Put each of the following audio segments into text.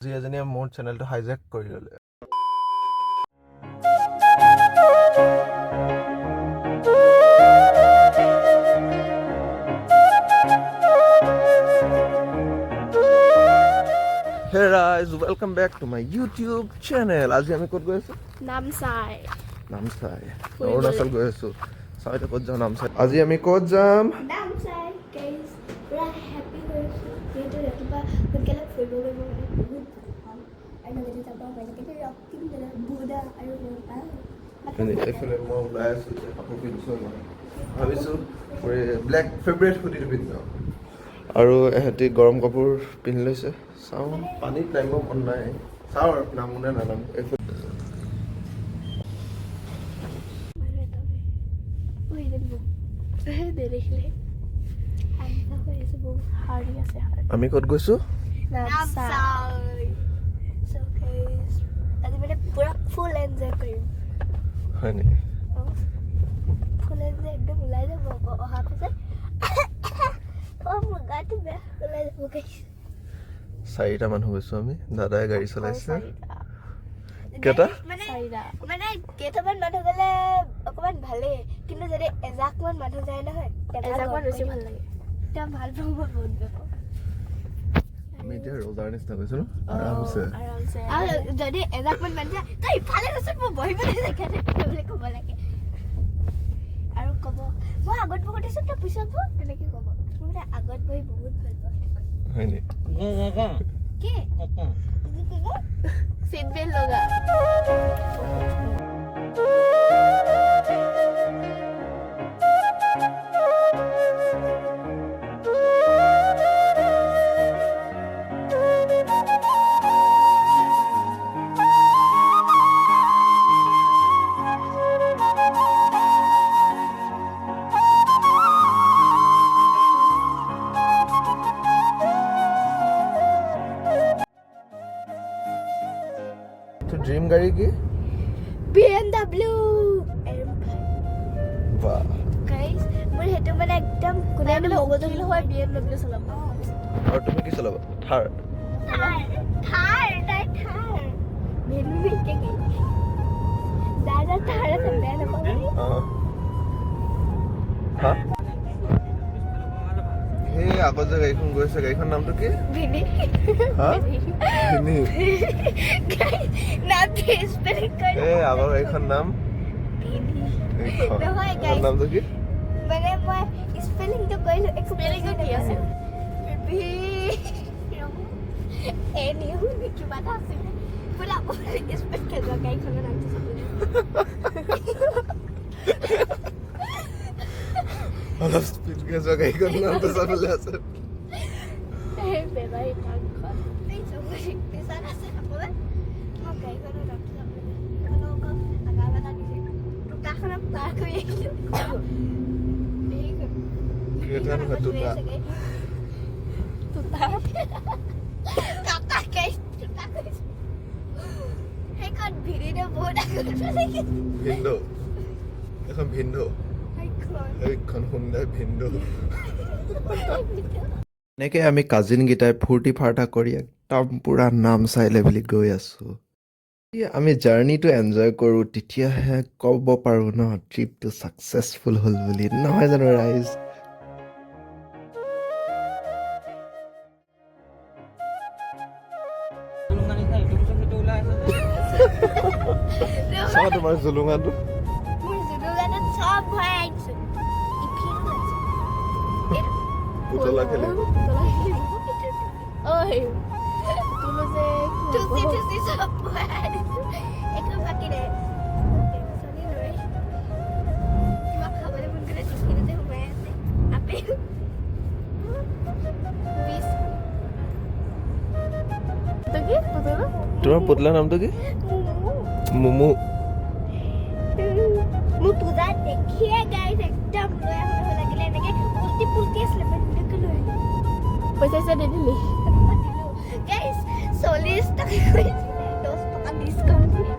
যি এজনীয়ে মোৰ চেনেলটো হাইজেক কৰি ল'লে। Hey guys, welcome back to my YouTube channel. আজি আমি ক'ত গৈ আছো? নামচাই। অৰুণাচল গৈ আছো। চাইতে ক'ত যাম নামচাই। আজি আমি ক'ত যাম? নামচাই গাইস। পুৰা হ্যাপি হৈ আছো। যেহেতু ৰাতিপুৱা সোনকালে ফুৰিব গৈ মই বহুত ভাল পাওঁ। আৰু লগতে যাব পাৰিলে ৰক্তিম দাদা বুদা আৰু এইফালে মই ওলাই আছো কাপোৰ পিন্ধিছো ভাবিছো ব্লেক ফেভৰেট হুডিটো পিন্ধিম আৰু এহেঁতি গৰম কাপোৰ পিন্ধি লৈছে। চাওঁ পানীত নামিব মন নাই, চাওঁ আৰু নামো নে নানামো। আমি ক'ত গৈছো? ফুল এনজয় কৰিম। হয় নেকি? ফুল এনজয় একদম ওলাই যাব অহাৰ পিছত মোৰ গাটো বেয়া ওলাই যাব গাইছ। 4টা মানুহ গৈছো আমি, দাদাই গাড়ী চলাইছে। কেইটা? মানে কেইটামান মানুহ গ'লে অকমান ভালেই, কিন্তু যদি এজাকমান মানুহ যায় নহয় এজাকমান বেছি ভাল লাগে। এতিয়া ভাল পাব বহুত বেয়া। আমি এতিয়া ৰোজাৰ নিচিনা গৈছো ন, আৰামছে। আৰু যদি এজাকমান মানুহ যায় তই ইফালে গৈছো মই বহিবলৈ জেগা নাই বুলি ক'ব লাগে। আৰু ক'ব মই আগত বহি দিছো তই পিছত বহ, তেনেকৈ ক'ব। মই আগত বহি বহুত ভাল পাওঁ। হয় নেকি? কি सीट बेल्ट लगा। ড্রিম গাড়ি কি? BMW বাহ গাইস, মোৰ হেতু মানে একদম কোনে মানে মগজুল হয় BMW চলাব। আৰু তুমি কি চলাবা? থাৰ ভেলু কে কি দাদা থাৰ আছে বেয়া নাপাবি। হা সেই আগত যে গাড়ীখন গৈছে, গাড়ীখন নামটো কি? ভিনি। হা ভিনি। নাম স্পেলিং কৰি এই আগৰ গাড়ীখন নাম ভিনি এইখন নহয় গাইস, নামটো কি? মানে মই স্পেলিংটো কৰিলো। স্পেলিংটো কি আছে? ভি এন ইউ কিবা এটা আছে। পুৰা স্পেল কেনেকুৱা গাড়ীখনৰ নামটো চাবলৈ অলপ স্পীড যোৱা গাড়ীখন নামটো চাবলৈ আছে। এই বেবাই কাংখন এই চবৰি পিছাত আছে আপুনি মই গাড়ীখনৰ নামটো চাবলৈ এইখনক আগাৰ এটা দিছে দুটাখনত পাৰ কৰি আহিছো। কেইটানো হয় দুটা? সেইখন ভিডিঅ' বহুত আগত ভিন্দো, এখন ভিন্দো, এইখন সুন্দৰ ভিন্দো। এনেকে আমি কাজিন গীতাই ফূৰ্তি ফাৰ্তা কৰি একদম পুৰা নামচাই লেভেলি গৈ আছো। আমি জাৰ্ণিটো এনজয় কৰোঁ, তেতিয়াহে ক'ব পাৰোঁ ন ট্ৰিপটো ছাকচেছফুল হ'ল বুলি, নহয় জানো ৰাইজ? চোৱা তোমাৰ জুলুঙাটো। মোৰ জুলুঙাটোত চব ভৰাই আহিছো। পুতলা খেলিব। ঐ তুলো যে টুচি চব ভৰাই আহিছো। একো বাকী নাই। কিবা খাবলৈ মন গ'লে টিফিনতে সোমাই আছে। আপেল তোমাৰ পুতলাৰ নামটো কি? মুমু। মোৰ পূজাত দেখিয়ে গাইছ একদম লৈ আহোঁ লাগিলে এনেকে উল্টি পুল্টি আছিলে মই ধুনীয়াকৈ লৈ আহিলোঁ। পইচা দি দিলি গাইছ 40 টকা কৰিছিলে, 10 টকা ডিছকাউণ্ট দিলে।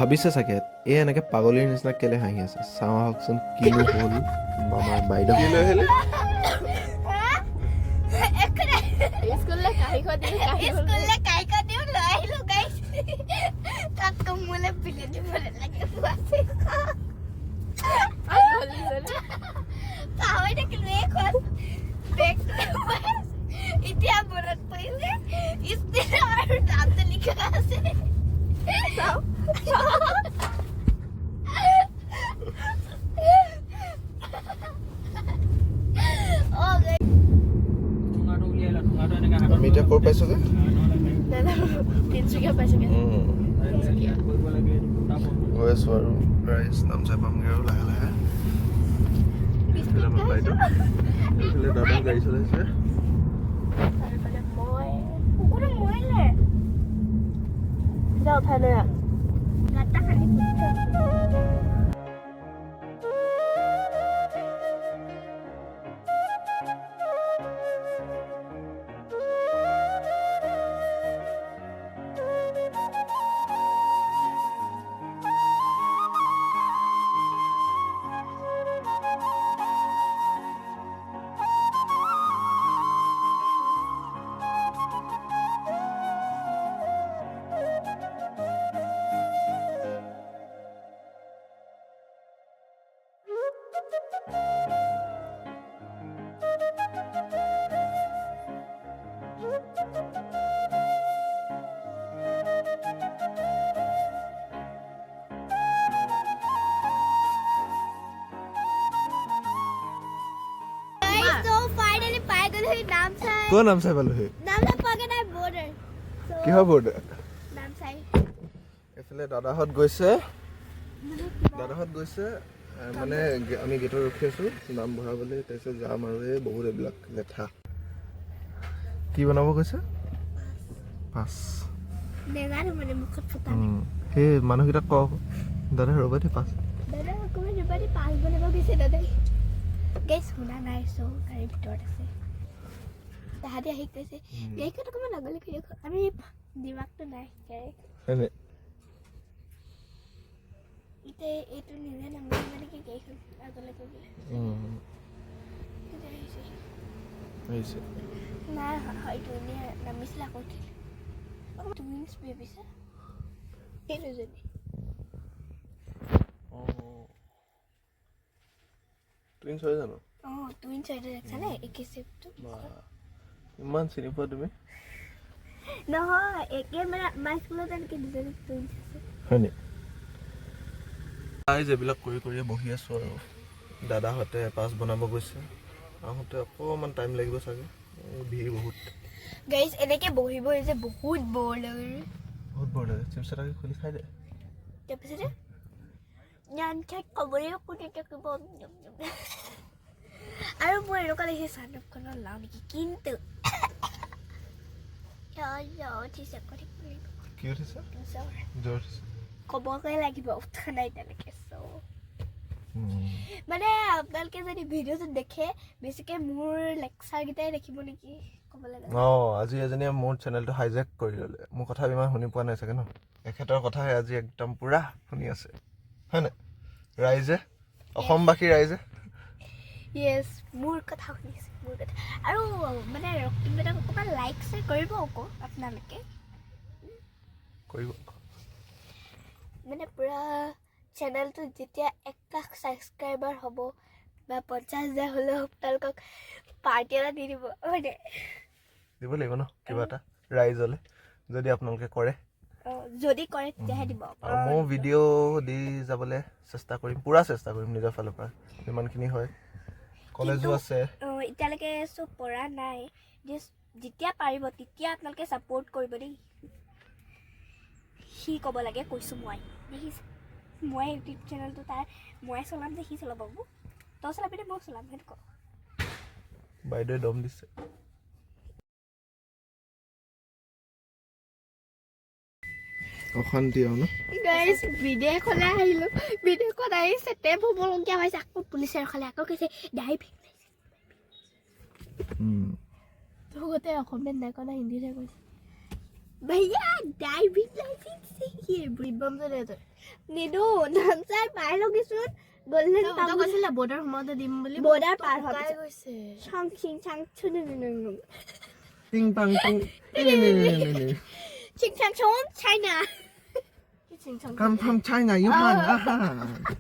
ভাবিছে চাগে এই এনেকে পাগলীৰ নিচিনা কেলে হাঁহি আছে চাওঁ আহকচোন কিনো হ'ল মামাৰ বাইদেউ কি লৈ আহিলে স্কুললে কাহিক দিও লৈ আহিলো গাইছ তাত কমলে পিলে দিবলে লাগে পুৱাছে পাহৰি থাকিলো এখন বেগ এতিয়া মনত পৰিলে স্পিড আৰু দামটো লিখা আছে চাও আমি এতিয়া ক'ৰ পাইছোগে তিনচুকীয়া পাইছোগে গৈ আছো আৰু ৰাইজ নামচাই পামগৈ আৰু লাহে লাহে এইফালে আমাৰ বাইদেউ এইফালে দাদাই গাড়ী চলাইছে যাও উঠাই লৈ গাটা খালি ক'ৰ নামচাই পালোহি কিহৰ বৰ্ডাৰ এইফালে দাদাহঁত গৈছে মানে আমি গেটত ৰখি আছো নাম ভৰাবলৈ তাৰপিছত যাম আৰু এই বহুত এইবিলাক লেঠা কি বনাব কৈছে পাঁচ সেই মানুহকেইটাক কওক দাদা ৰ'বা দেই পাঁচ শুনা নাই চ গাড়ীৰ ভিতৰত আছে তাহাঁতি আহি কৈছে গাড়ীখন অকণমান আগলৈ কৰি আমি দিমাগটো নাই এতিয়া এইটো নিজে নামিব মানে কি গাড়ীখন আগলৈ কৰিবলৈ নাই হয়তো এনেই নামিছিলে আকৌ উঠিলে টুইনছ বেবিছে এই দুজনী টুইনছ হয় জানো টুইনছ হয় দেখানে একে চেপটো ইমান চিনি পোৱা তুমি নহয় একে মানে আমাৰ স্কুলত এনেকৈ দুজনী টুইনছ আছে হয়নি এইবিলাক কৰি কৰি বহি আছো আৰু দাদাহঁতে পাছ বনাব গৈছে আহোঁতে অকণমান টাইম লাগিব চাগে ভিৰ বহুত গাইজ এনেকৈ বহি বহি যে বহুত বৰ লাগে চিপছ এটাকে খুলি খাই দে তাৰপিছতে জ্ঞান খাই ক'বলৈও কোনে থাকিব আৰু মোৰ এনেকুৱা লাগিছে চানপখনত লাও নেকি কিন্তু উঠিছে কি উঠিছে জ্বৰ উঠিছে ক'বগৈ লাগিব উঠা নাই তেনেকৈ মানে আপোনালোকে যদি ভিডিঅ'টো দেখে বেছিকৈ মোৰ লেকচাৰকেইটাই দেখিব নেকি ক'বলৈ আজি এজনীয়ে মোৰ চেনেলটো হাইজেক কৰি ল'লে মোৰ কথা ইমান শুনি পোৱা নাই চাগে ন এখেতৰ কথাই আজি একদম পুৰা শুনি আছে হয় নাই ৰাইজে অসমবাসী ৰাইজে য়েছ মোৰ কথা শুনি আছে মোৰ কথা আৰু মানে ৰক্তিমবিলাক অকণমান লাইক শ্বেয়াৰ কৰিব আকৌ আপোনালোকে কৰিব মানে পুৰা চেনেলটো যেতিয়া 1 লাখ ছাবস্ক্ৰাইবাৰ হ'ব বা 50,000 হ'লেও আপোনালোকক পাৰ্টি এটা দি দিব হয়নে দিব লাগিব ন কিবা এটা ৰাইজলে যদি আপোনালোকে কৰে যদি কৰে তেতিয়াহে দিব আৰু মই ভিডিঅ' দি যাবলৈ চেষ্টা কৰিম পুৰা চেষ্টা কৰিম নিজৰ ফালৰ পৰা যিমানখিনি হয় কলেজো আছে এতিয়ালৈকে চব পৰা নাই যেতিয়া পাৰিব তেতিয়া আপোনালোকে ছাপোৰ্ট কৰিব দেই সি ক'ব লাগে কৈছোঁ মই দেখিছে মই ইউটিউব চেনেলটো তাৰ মই চলাম যে সি চলাব তই চলাবি দে মই চলাম সেইটো ক বাইদেৱে দম দিছে অশান্তি আৰু ন গাইজ বিদেশলৈ আহিলোঁ বিদেশত আহি চেটেপ হ'বলগীয়া হৈছে আকৌ পুলিচে ৰখালে আকৌ কৈছে ড্ৰাইভিং লাইচেন্স গোটেই অসমীয়াত নাই কোৱা হিন্দীতহে কৈছে भैया ड्राइविंग लाइसेंस चाहिए বিবম যে দে তই নিদো নামচাই পাই লগিছোন গোল্ডেন তই কৈছিলা বৰ্ডাৰ সোমাওতে দিম বুলি বৰ্ডাৰ পাৰ হ'ব শুকাই গৈছে চাং চিং চাং চুন টিং টাং টিং চিং চাং চন চাইনা কি চিংচং কাম ফ্ৰম চাইনা ইমান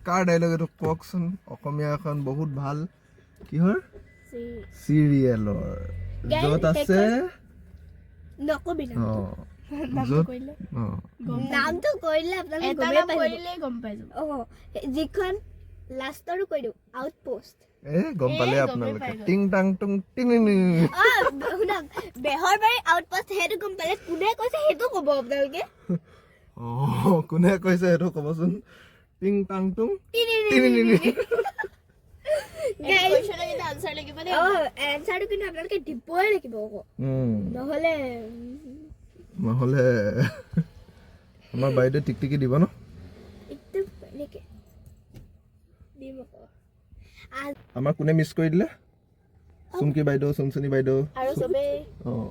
কাৰ ডাইলগ এইটো কওকচোন অসমীয়া এখন বহুত ভাল কিহৰ চিৰিয়েলৰ য'ত আছে নকবি না য'ত নামটো কৰিলে আপোনালোকে এটা গমেই নাম পাই কৰিলেই গম পাই যাব যিখন লাষ্টৰো কৈ দিওঁ আউটপোষ্ট গম পালে গমেই আপোনালোকে পাই গ'ল। টিং টাং টুং টিং শুনক বেহৰবাৰী আউটপোষ্ট সেইটো গম পালে কোনে কৈছে সেইটো ক'ব আপোনালোকে কোনে কৈছে সেইটো ক'বচোন টিং টাং টুং কোৱেশ্চনৰ কিন্তু আনসাৰ লাগিব দেই এনচাৰটো কিন্তু আপোনালোকে দিবই লাগিব আকৌ নহ'লে নহ'লে আমাৰ বাইদেউ টিকটিকি দিব ন একদম এনেকে দিম আকৌ আমাৰ কোনে মিছ কৰি দিলে চুমকি বাইদেউ চুমচুনি বাইদেউ আৰু চবে অঁ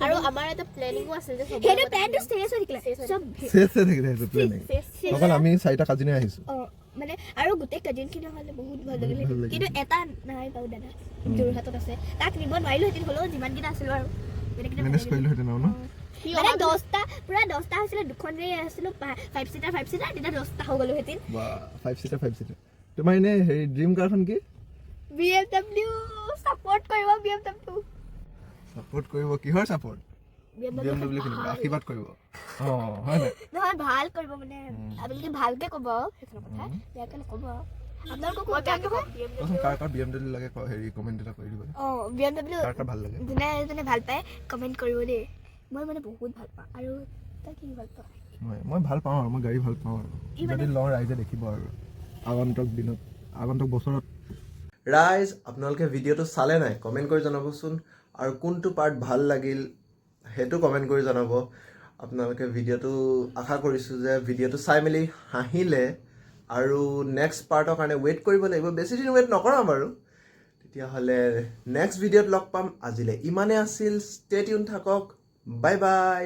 আৰু আমাৰ এটা প্লেনিংও আছিল যে চবে সেইটো প্লেনটো ষ্টেজ হৈ থাকিলে চব চেছে থাকিলে সেইটো প্লেনিং অকল আমি চাৰিটা কাজিনে আহিছোঁ মানে আৰু গোটেই কাজিনখিনি হ'লে বহুত ভাল লাগিলে ভাল লাগিলে। কিন্তু এটা নাই বাৰু দাদা যোৰহাটত আছে তাক নিব নোৱাৰিলোহেঁতেন হ'লেও যিমানকেইটা আছিল বাৰু বেলেগকেইটা ভাল মেনেজ লাগিলে। কৰিলোহেঁতেন আৰু ন মানে 10টা পুৰা 10টা হৈছিলে দুখন গাড়ী আছিলো 5 চিটাৰ তেতিয়া 10টা হৈ গ'লোহেঁতেন বা 5 চিটাৰ তোমাৰ এনে হেৰি ড্ৰিম কাৰখন কি BMW ছাপৰ্ট কৰিব BMW ছাপোৰ্ট কৰিব কিহৰ ছাপোৰ্ট BMW কিনিব আশীৰ্বাদ কৰিব হয় নাই নহয় ভাল কৰিব মানে আপোনালোকে ভালকে ক'ব সেইখন কথা বেয়াকে নক'ব আপোনালোকক মই বেয়াকে ক'ম কচোন কাৰ কাৰ BMW লাগে হেৰি কমেণ্ট এটা কৰি দিব BMW কাৰ কাৰ ভাল লাগে যোনে যোনে ভাল পায় কমেণ্ট কৰিব দেই মই মানে বহুত ভাল পাওঁ আৰু তই কি ভাল পাওঁ মই ভাল পাওঁ আৰু মই গাড়ী ভাল পাওঁ আৰু যদি লওঁ ৰাইজে দেখিব আৰু আগন্তুক দিনত আগন্তুক বছৰত ৰাইজ আপোনালোকে ভিডিঅ'টো চালে নাই কমেণ্ট কৰি জনাবচোন আৰু কোনটো পাৰ্ট ভাল লাগিল সেইটো কমেণ্ট কৰি জনাব আপোনালোকে ভিডিঅ'টো আশা কৰিছোঁ যে ভিডিঅ'টো চাই মেলি হাঁহিলে আৰু নেক্সট পাৰ্টৰ কাৰণে ৱেইট কৰিব লাগিব বেছি দিন ৱেইট নকৰাম বাৰু তেতিয়াহ'লে নেক্সট ভিডিঅ'ত লগ পাম আজিলৈ ইমানে আছিল ষ্টে টিউন থাকক বাই বাই